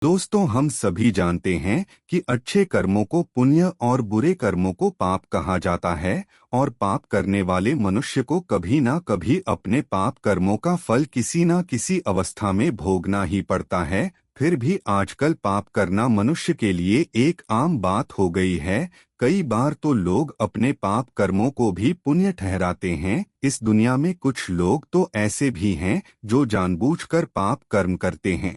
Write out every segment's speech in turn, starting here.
दोस्तों, हम सभी जानते हैं कि अच्छे कर्मों को पुण्य और बुरे कर्मों को पाप कहा जाता है और पाप करने वाले मनुष्य को कभी ना कभी अपने पाप कर्मों का फल किसी ना किसी अवस्था में भोगना ही पड़ता है। फिर भी आजकल पाप करना मनुष्य के लिए एक आम बात हो गई है। कई बार तो लोग अपने पाप कर्मों को भी पुण्य ठहराते हैं। इस दुनिया में कुछ लोग तो ऐसे भी हैं जो जानबूझकर पाप कर्म करते हैं,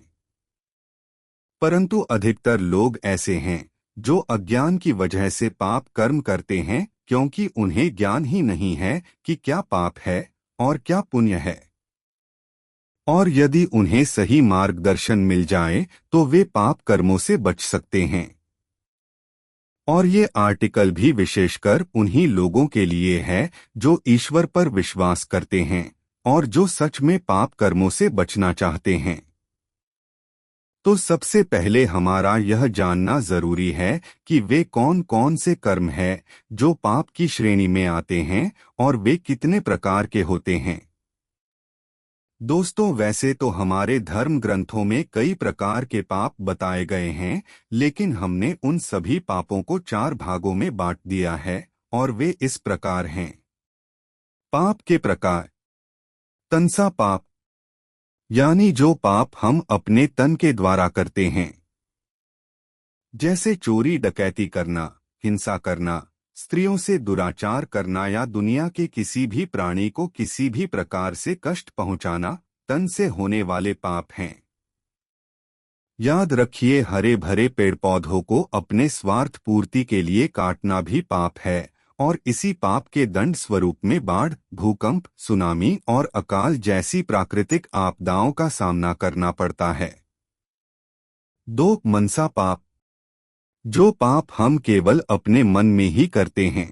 परंतु अधिकतर लोग ऐसे हैं जो अज्ञान की वजह से पाप कर्म करते हैं, क्योंकि उन्हें ज्ञान ही नहीं है कि क्या पाप है और क्या पुण्य है। और यदि उन्हें सही मार्गदर्शन मिल जाए तो वे पाप कर्मों से बच सकते हैं। और ये आर्टिकल भी विशेषकर उन्हीं लोगों के लिए है जो ईश्वर पर विश्वास करते हैं और जो सच में पाप कर्मों से बचना चाहते हैं। तो सबसे पहले हमारा यह जानना जरूरी है कि वे कौन कौन से कर्म हैं जो पाप की श्रेणी में आते हैं और वे कितने प्रकार के होते हैं। दोस्तों, वैसे तो हमारे धर्म ग्रंथों में कई प्रकार के पाप बताए गए हैं, लेकिन हमने उन सभी पापों को 4 भागों में बांट दिया है और वे इस प्रकार हैं। पाप के प्रकार। तनसा पाप, यानी जो पाप हम अपने तन के द्वारा करते हैं, जैसे चोरी डकैती करना, हिंसा करना, स्त्रियों से दुराचार करना या दुनिया के किसी भी प्राणी को किसी भी प्रकार से कष्ट पहुंचाना, तन से होने वाले पाप हैं। याद रखिए, हरे भरे पेड़ पौधों को अपने स्वार्थ पूर्ति के लिए काटना भी पाप है और इसी पाप के दंड स्वरूप में बाढ़, भूकंप, सुनामी और अकाल जैसी प्राकृतिक आपदाओं का सामना करना पड़ता है। 2. मनसा पाप, जो पाप हम केवल अपने मन में ही करते हैं,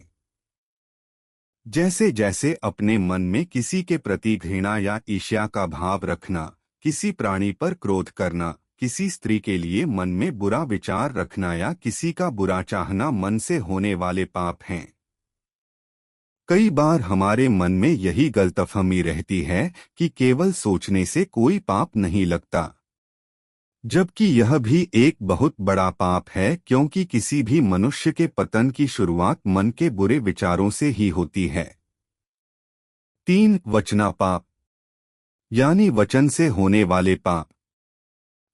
जैसे जैसे अपने मन में किसी के प्रति घृणा या ईर्ष्या का भाव रखना, किसी प्राणी पर क्रोध करना, किसी स्त्री के लिए मन में बुरा विचार रखना या किसी का बुरा चाहना मन से होने वाले पाप हैं। कई बार हमारे मन में यही गलतफहमी रहती है कि केवल सोचने से कोई पाप नहीं लगता, जबकि यह भी एक बहुत बड़ा पाप है, क्योंकि किसी भी मनुष्य के पतन की शुरुआत मन के बुरे विचारों से ही होती है। 3. वचना पाप, यानी वचन से होने वाले पाप।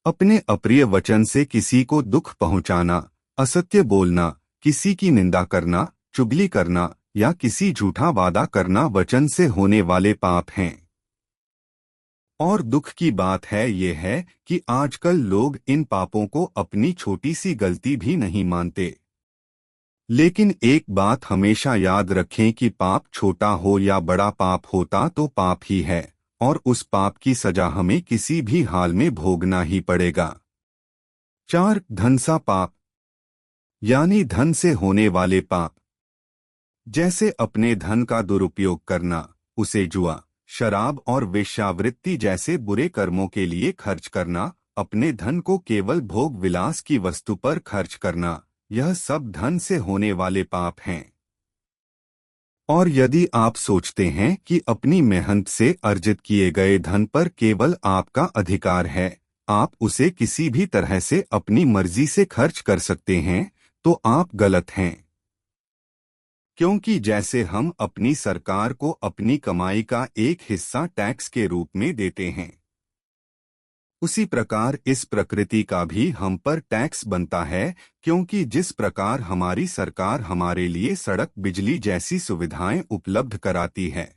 अपने अप्रिय वचन से किसी को दुख पहुंचाना, असत्य बोलना, किसी की निंदा करना, चुगली करना या किसी झूठा वादा करना वचन से होने वाले पाप हैं। और दुख की बात है ये है कि आजकल लोग इन पापों को अपनी छोटी सी गलती भी नहीं मानते। लेकिन एक बात हमेशा याद रखें कि पाप छोटा हो या बड़ा पाप होता तो पाप ही है और उस पाप की सजा हमें किसी भी हाल में भोगना ही पड़ेगा। 4. धनसा पाप, यानी धन से होने वाले पाप, जैसे अपने धन का दुरुपयोग करना, उसे जुआ, शराब और वेश्यावृत्ति जैसे बुरे कर्मों के लिए खर्च करना, अपने धन को केवल भोग विलास की वस्तु पर खर्च करना, यह सब धन से होने वाले पाप हैं। और यदि आप सोचते हैं कि अपनी मेहनत से अर्जित किए गए धन पर केवल आपका अधिकार है, आप उसे किसी भी तरह से अपनी मर्जी से खर्च कर सकते हैं, तो आप गलत हैं। क्योंकि जैसे हम अपनी सरकार को अपनी कमाई का एक हिस्सा टैक्स के रूप में देते हैं, उसी प्रकार इस प्रकृति का भी हम पर टैक्स बनता है, क्योंकि जिस प्रकार हमारी सरकार हमारे लिए सड़क, बिजली जैसी सुविधाएं उपलब्ध कराती है,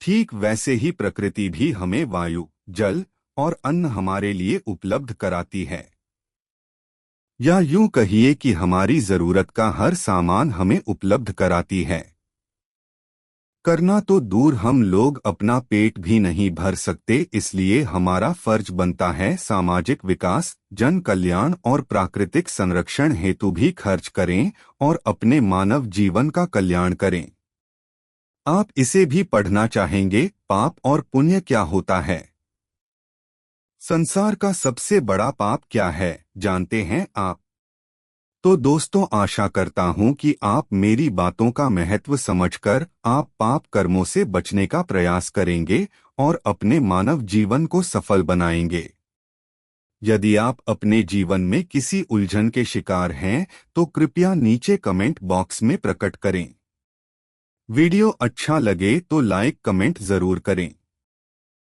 ठीक वैसे ही प्रकृति भी हमें वायु, जल और अन्न हमारे लिए उपलब्ध कराती है। या यूं कहिए कि हमारी जरूरत का हर सामान हमें उपलब्ध कराती है। करना तो दूर, हम लोग अपना पेट भी नहीं भर सकते, इसलिए हमारा फर्ज बनता है सामाजिक विकास, जन कल्याण और प्राकृतिक संरक्षण हेतु भी खर्च करें और अपने मानव जीवन का कल्याण करें। आप इसे भी पढ़ना चाहेंगे, पाप और पुण्य क्या होता है। संसार का सबसे बड़ा पाप क्या है, जानते हैं आप? तो दोस्तों, आशा करता हूं कि आप मेरी बातों का महत्व समझकर आप पाप कर्मों से बचने का प्रयास करेंगे और अपने मानव जीवन को सफल बनाएंगे। यदि आप अपने जीवन में किसी उलझन के शिकार हैं तो कृपया नीचे कमेंट बॉक्स में प्रकट करें। वीडियो अच्छा लगे तो लाइक कमेंट जरूर करें।